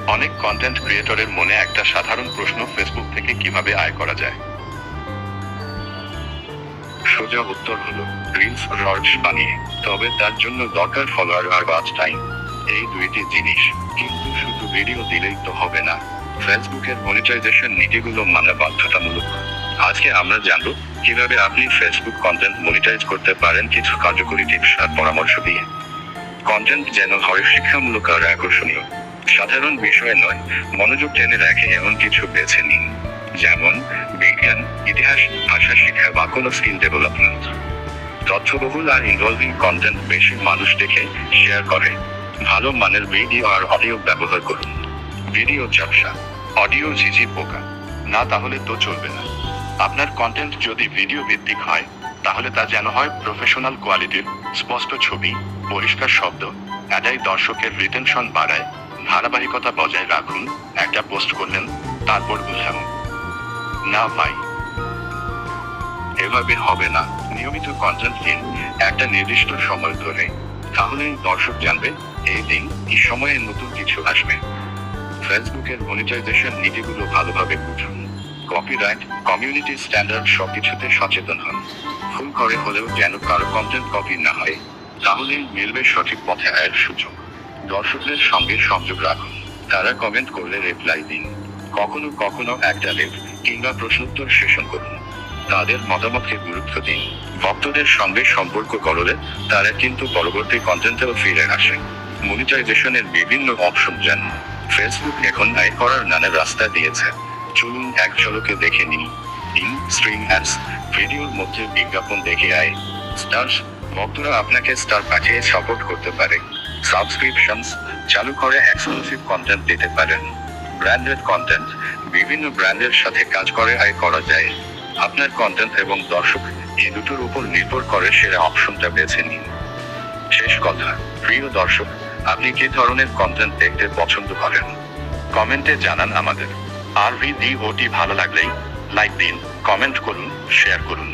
অনেক কন্টেন্ট ক্রিয়েটরের মনে একটা সাধারণ প্রশ্ন, ফেসবুক থেকে কিভাবে আয় করা যায়। সোজা উত্তর হলো রিলস শর্টস বানিয়ে। তবে তার জন্য দরকার ফলোয়ার আর ওয়াচ টাইম, এই দুইটি জিনিস। কিন্তু শুধু ভিডিও দিলেই তো হবে না, ফেসবুকের মনিটাইজেশন নীতিগুলো মানা বাধ্যতামূলক। আজকে আমরা জানব কিভাবে আপনি ফেসবুক কন্টেন্ট মনিটাইজ করতে পারেন, কিছু কার্যকরী টিপস আর পরামর্শ দিয়ে। কন্টেন্ট যেন হয় শিক্ষামূলক আর আকর্ষণীয়, সাধারণ বিষয় নয়, মনোযোগ টেনে রাখে এমন কিছু বেছে নিন, যেমন বিজ্ঞান, ইতিহাস, ভাষা শিক্ষা বা কোনো স্কিল ডেভেলপমেন্ট। তথ্যবহুল আর ইনভলভিং কন্টেন্ট বেশি মানুষ দেখে শেয়ার করে। ভালো মানের ভিডিও আর অডিও ব্যবহার করুন। ভিডিও ঝাপসা, অডিও ঝিঝি পোকা না, তাহলে তো চলবে না। আপনার কন্টেন্ট যদি ভিডিও ভিত্তিক হয়, তাহলে তা যেন হয় প্রফেশনাল কোয়ালিটির, স্পষ্ট ছবি, পরিষ্কার শব্দ, এটাই দর্শকের রিটেনশন বাড়ায়। ধারাবাহিকতা বজায় রাখুন, একটা পোস্ট করলেন, তারপর বুঝলাম না ভাই, এভাবে হবে না। নিয়মিত কন্টেন্ট দিন, একটা নির্দিষ্ট সময় ধরে, তাহলে দর্শক জানবে এই দিন এই সময়ে নতুন কিছু আসবে। ফেসবুকের মনিটাইজেশন নীতিগুলো ভালোভাবে বুঝুন। কপিরাইট, কমিউনিটি স্ট্যান্ডার্ড সবকিছুতে সচেতন হন। ভুল করে হলেও যেন কারো কন্টেন্ট কপি না হয়, তাহলেই মিলবে সঠিক পথে আয়ের সুযোগ। দর্শকদের সঙ্গে সংযোগ রাখুন, তারা কমেন্ট করলে রিপ্লাই দিন। কখনো কখনো একটা লেখ কিংবা প্রশ্নোত্তর সেশন করুন, তাদের মতামতকে গুরুত্ব দিন। ভক্তদের সঙ্গে সম্পর্ক গড়লে তারা কিন্তু পরবর্তী কন্টেন্টেও ফিরে আসে। মনিটাইজেশনের বিভিন্ন অপশন জানুন। ফেসবুক এখন আয় করার নানা রাস্তা দিয়েছে, চলুন এক ঝলকে দেখে নিন। স্ট্রিং অ্যাডস, ভিডিওর মধ্যে বিজ্ঞাপন দেখে আয়। স্টার্স, ভক্তরা আপনাকে স্টার পাঠিয়ে সাপোর্ট করতে পারে। সাবস্ক্রিপশনস, চালু করে এক্সক্লুসিভ কন্টেন্ট দিতে পারেন। ব্র্যান্ডেড কন্টেন্ট, বিভিন্ন ব্র্যান্ডের সাথে কাজ করে আয় করা যায়। আপনার কন্টেন্ট এবং দর্শক এই দুটোর উপর নির্ভর করে সেরা অপশনটা বেছে নিন। শেষ কথা, প্রিয় দর্শক, আপনি কি ধরনের কন্টেন্ট দেখতে পছন্দ করেন? কমেন্টে জানান আমাদের। আর ভিডিওটি ভালো লাগলেই লাইক দিন, কমেন্ট করুন, শেয়ার করুন।